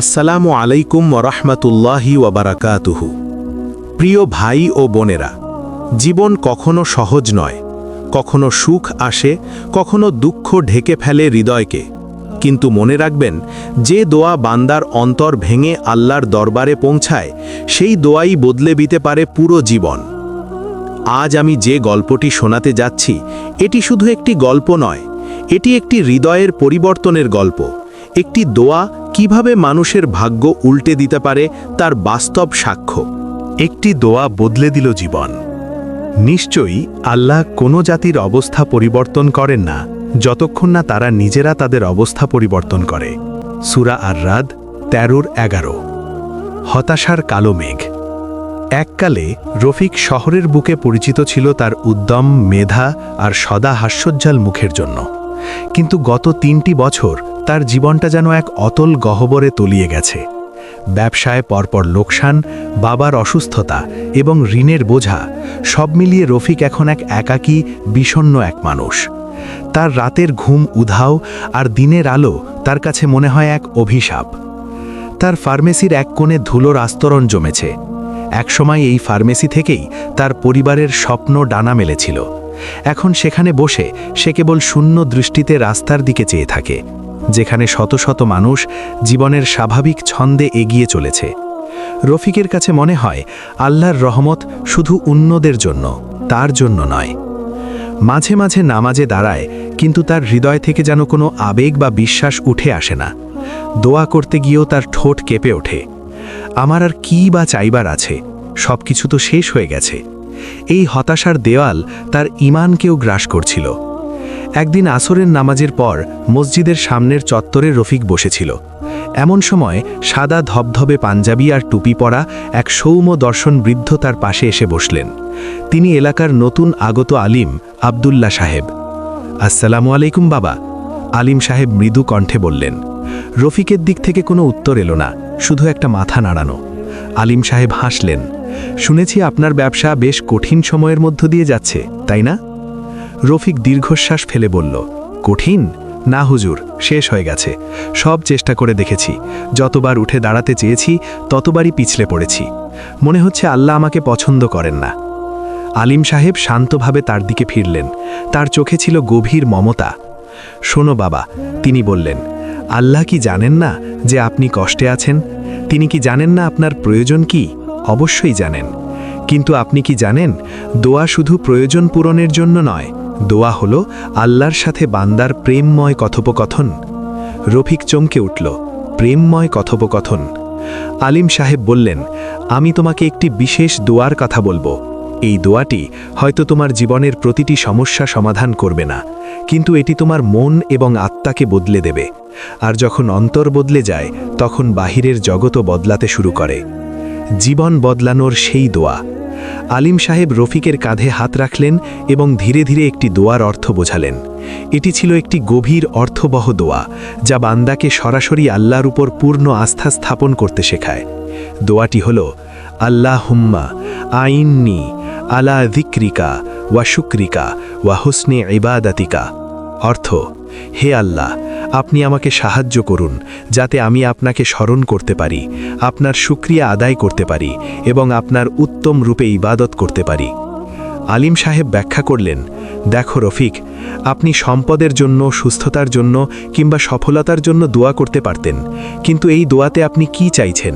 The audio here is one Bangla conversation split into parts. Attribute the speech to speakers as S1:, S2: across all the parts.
S1: আসসালামু আলাইকুম ওরহমতুল্লাহি ওয়াবারাকাতুহু। প্রিয় ভাই ও বোনেরা, জীবন কখনো সহজ নয়, কখনো সুখ আসে, কখনো দুঃখ ঢেকে ফেলে হৃদয়কে। কিন্তু মনে রাখবেন, যে দোয়া বান্দার অন্তর ভেঙে আল্লাহর দরবারে পৌঁছায়, সেই দোয়াই বদলে দিতে পারে পুরো জীবন। আজ আমি যে গল্পটি শোনাতে যাচ্ছি, এটি শুধু একটি গল্প নয়, এটি একটি হৃদয়ের পরিবর্তনের গল্প। একটি দোয়া কিভাবে মানুষের ভাগ্য উল্টে দিতে পারে তার বাস্তব সাক্ষ্য।
S2: একটি দোয়া বদলে দিল জীবন। নিশ্চয়ই আল্লাহ কোনো জাতির অবস্থা পরিবর্তন করেন না যতক্ষণ না তারা নিজেরা তাদের অবস্থা পরিবর্তন করে। সূরা আর-রাদ 13-11। হতাশার কালো মেঘ। এককালে রফিক শহরের বুকে পরিচিত ছিল তার উদ্যম, মেধা আর সদা হাস্যোজ্জ্বল মুখের জন্য। কিন্তু গত 3টি বছর তার জীবনটা যেন এক অতল গহ্বরে তলিয়ে গেছে। ব্যবসায় পরপর লোকসান, বাবার অসুস্থতা এবং ঋণের বোঝা, সব মিলিয়ে রফিক এখন এক একাকী, বিষণ্ণ এক মানুষ। তার রাতের ঘুম উধাও, আর দিনের আলো তার কাছে মনে হয় এক অভিশাপ। তার ফার্মেসির এক কোণে ধুলোর আস্তরণ জমেছে। একসময় এই ফার্মেসি থেকেই তার পরিবারের স্বপ্ন ডানা মেলেছিল। এখন সেখানে বসে সে কেবল শূন্য দৃষ্টিতে রাস্তার দিকে চেয়ে থাকে, যেখানে শত শত মানুষ জীবনের স্বাভাবিক ছন্দে এগিয়ে চলেছে। রফিকের কাছে মনে হয় আল্লাহর রহমত শুধু অন্যদের জন্য, তার জন্য নয়। মাঝে মাঝে নামাজে দাঁড়ায়, কিন্তু তার হৃদয় থেকে যেন কোনো আবেগ বা বিশ্বাস উঠে আসে না। দোয়া করতে গিয়েও তার ঠোঁট কেঁপে ওঠে। আমার আর কী বা চাইবার আছে, সব কিছু তো শেষ হয়ে গেছে। এই হতাশার দেওয়াল তার ঈমানকেও গ্রাস করছিল। একদিন আসরের নামাজের পর মসজিদের সামনের চত্বরে রফিক বসেছিল। এমন সময় সাদা ধবধবে পাঞ্জাবি আর টুপি পরা এক সৌম্য দর্শন বৃদ্ধ তার পাশে এসে বসলেন। তিনি এলাকার নতুন আগত আলিম আব্দুল্লাহ সাহেব। আসসালামু আলাইকুম বাবা, আলিম সাহেব মৃদু কণ্ঠে বললেন। রফিকের দিক থেকে কোনো উত্তর এলো না, শুধু একটা মাথা নাড়ানো। আলিম সাহেব হাসলেন। শুনেছি আপনার ব্যবসা বেশ কঠিন সময়ের মধ্য দিয়ে যাচ্ছে, তাই না? রফিক দীর্ঘশ্বাস ফেলে বলল, কঠিন না হুজুর, শেষ হয়ে গেছে। সব চেষ্টা করে দেখেছি, যতবার উঠে দাঁড়াতে চেয়েছি ততবারই পিছলে পড়েছি। মনে হচ্ছে আল্লাহ আমাকে পছন্দ করেন না। আলিম সাহেব শান্তভাবে তার দিকে ফিরলেন। তার চোখে ছিল গভীর মমতা। শোনো বাবা, তিনি বললেন, আল্লাহ কি জানেন না যে আপনি কষ্টে আছেন? তিনি কি জানেন না আপনার প্রয়োজন কি? অবশ্যই জানেন। কিন্তু আপনি কি জানেন, দোয়া শুধু প্রয়োজন পূরণের জন্য নয়, দোয়া হলো আল্লাহর সাথে বান্দার প্রেমময় কথোপকথন। রফিক চমকে উঠল। প্রেমময় কথোপকথন? আলিম সাহেব বললেন, আমি তোমাকে একটি বিশেষ দোয়ার কথা বলবো। এই দোয়াটি হয়তো তোমার জীবনের প্রতিটি সমস্যা সমাধান করবে না, কিন্তু এটি তোমার মন এবং আত্মাকে বদলে দেবে। আর যখন অন্তর বদলে যায়, তখন বাহিরের জগতও বদলাতে শুরু করে। জীবন বদলানোর সেই দোয়া। আলিম সাহেব রফিকের কাঁধে হাত রাখলেন এবং ধীরে ধীরে একটি দোয়ার অর্থ বোঝালেন। এটি ছিল একটি গভীর অর্থবহ দোয়া, যা বান্দাকে সরাসরি আল্লাহর উপর পূর্ণ আস্থা স্থাপন করতে শেখায়। দোয়াটি হল, আল্লাহুম্মা আইন্নি আলা যিকরিকা ওয়া শুকরিকা ওয়া হুসনে ইবাদাতিকা। অর্থ, হে আল্লাহ, আপনি আমাকে সাহায্য করুন যাতে আমি আপনাকে স্মরণ করতে পারি, আপনার শুকরিয়া আদায় করতে পারি এবং আপনার উত্তম রূপে ইবাদত করতে পারি। আলিম সাহেব ব্যাখ্যা করলেন, দেখো রফিক, আপনি সম্পদের জন্য, সুস্থতার জন্য কিংবা সফলতার জন্য দোয়া করতে পারতেন, কিন্তু এই দোয়াতে আপনি কি চাইছেন?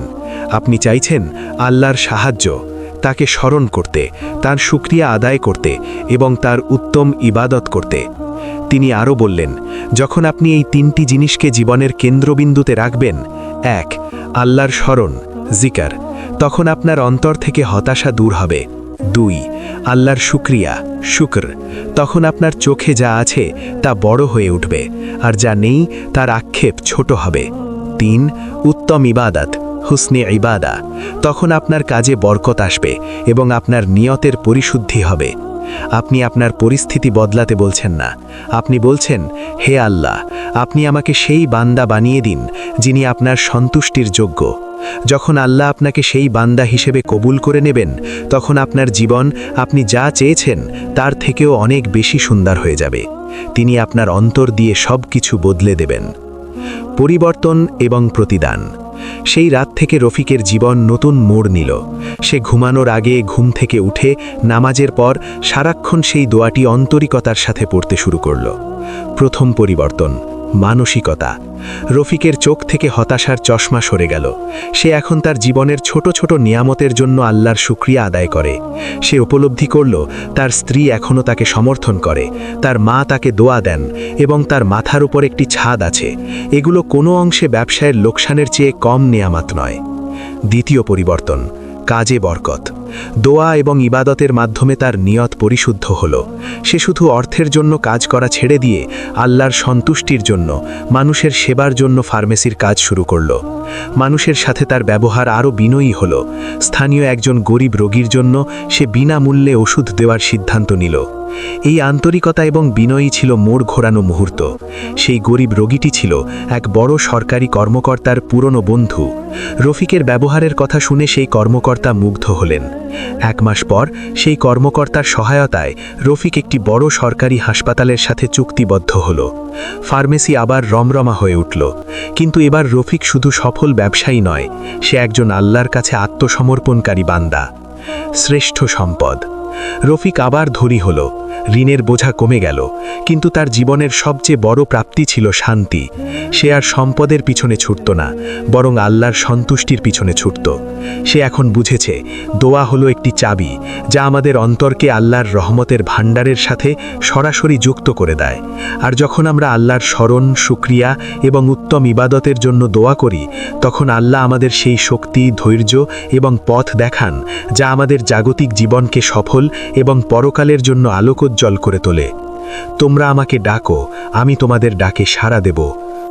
S2: আপনি চাইছেন আল্লাহর সাহায্য, তাকে স্মরণ করতে, তার শুকরিয়া আদায় করতে এবং তার উত্তম ইবাদত করতে। তিনি আরও বললেন, যখন আপনি এই 3টি জিনিসকে জীবনের কেন্দ্রবিন্দুতে রাখবেন, 1. আল্লাহর স্মরণ, জিকার, তখন আপনার অন্তর থেকে হতাশা দূর হবে। 2. আল্লাহর শুকরিয়া, শুকর, তখন আপনার চোখে যা আছে তা বড় হয়ে উঠবে, আর যা নেই তার আক্ষেপ ছোট হবে। 3. উত্তম ইবাদত, হুসনে ইবাদা, তখন আপনার কাজে বরকত আসবে এবং আপনার নিয়তের পরিশুদ্ধি হবে। আপনি আপনার পরিস্থিতি বদলাতে বলছেন না, আপনি বলছেন, হে আল্লাহ, আপনি আমাকে সেই বান্দা বানিয়ে দিন যিনি আপনার সন্তুষ্টির যোগ্য। যখন আল্লাহ আপনাকে সেই বান্দা হিসেবে কবুল করে নেবেন, তখন আপনার জীবন আপনি যা চেয়েছেন তার থেকেও অনেক বেশি সুন্দর হয়ে যাবে। তিনি আপনার অন্তর দিয়ে সব কিছু বদলে দেবেন। পরিবর্তন এবং প্রতিদান। সেই রাত থেকে রফিকের জীবন নতুন মোড় নিল। সে ঘুমানোর আগে ঘুম থেকে উঠে নামাজের পর সারাক্ষণ সেই দোয়াটি আন্তরিকতার সাথে পড়তে শুরু করল। প্রথম পরিবর্তন, মানসিকতা। রফিকের চোখ থেকে হতাশার চশমা সরে গেল। সে এখন তার জীবনের ছোট ছোট নিয়ামতের জন্য আল্লাহর শুকরিয়া আদায় করে। সে উপলব্ধি করল তার স্ত্রী এখনও তাকে সমর্থন করে, তার মা তাকে দোয়া দেন এবং তার মাথার উপর একটি ছাদ আছে। এগুলো কোনো অংশে ব্যবসায়ের লোকসানের চেয়ে কম নিয়ামত নয়। দ্বিতীয় পরিবর্তন, কাজে বরকত। দোয়া এবং ইবাদতের মাধ্যমে তার নিয়ত পরিশুদ্ধ হল। সে শুধু অর্থের জন্য কাজ করা ছেড়ে দিয়ে আল্লাহর সন্তুষ্টির জন্য, মানুষের সেবার জন্য ফার্মেসির কাজ শুরু করল। মানুষের সাথে তার ব্যবহার আরও বিনয়ী হল। স্থানীয় একজন গরিব রোগীর জন্য সে বিনামূল্যে ওষুধ দেওয়ার সিদ্ধান্ত নিল। এই আন্তরিকতা এবং বিনয়ী ছিল মোড় ঘোরানো মুহূর্ত। সেই গরিব রোগীটি ছিল এক বড় সরকারি কর্মকর্তার পুরনো বন্ধু। রফিকের ব্যবহারের কথা শুনে সেই কর্মকর্তা মুগ্ধ হলেন। 1 মাস পর সেই কর্মকর্তার সহায়তায় রফিক একটি বড় সরকারি হাসপাতালের সাথে চুক্তিবদ্ধ হল। ফার্মেসি আবার রমরমা হয়ে উঠল। কিন্তু এবার রফিক শুধু সফল ব্যবসায়ী নয়, সে একজন আল্লাহর কাছে আত্মসমর্পণকারী বান্দা। শ্রেষ্ঠ সম্পদ। রফিক আবার ধনী হল, ঋণের বোঝা কমে গেল, কিন্তু তার জীবনের সবচেয়ে বড় প্রাপ্তি ছিল শান্তি। সে আর সম্পদের পিছনে ছুটত না, বরং আল্লাহর সন্তুষ্টির পিছনে ছুটত। সে এখন বুঝেছে দোয়া হলো একটি চাবি, যা আমাদের অন্তরকে আল্লাহর রহমতের ভাণ্ডারের সাথে সরাসরি যুক্ত করে দেয়। আর যখন আমরা আল্লাহর স্মরণ, শুকরিয়া এবং উত্তম ইবাদতের জন্য দোয়া করি, তখন আল্লাহ আমাদের সেই শক্তি, ধৈর্য এবং পথ দেখান, যা আমাদের জাগতিক জীবনকে সফল এবং পরকালের জন্য আলোকোজ্জ্বল করে তোলে। তোমরা আমাকে ডাকো, আমি তোমাদের ডাকে সাড়া দেব।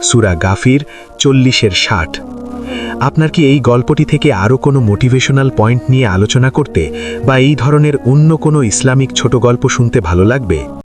S2: সূরা গাফির 40-60। আপনার কি এই গল্পটি থেকে আরও কোনো মোটিভেশনাল পয়েন্ট নিয়ে আলোচনা করতে বা এই ধরনের অন্য কোনো ইসলামিক ছোট গল্প শুনতে ভালো লাগবে?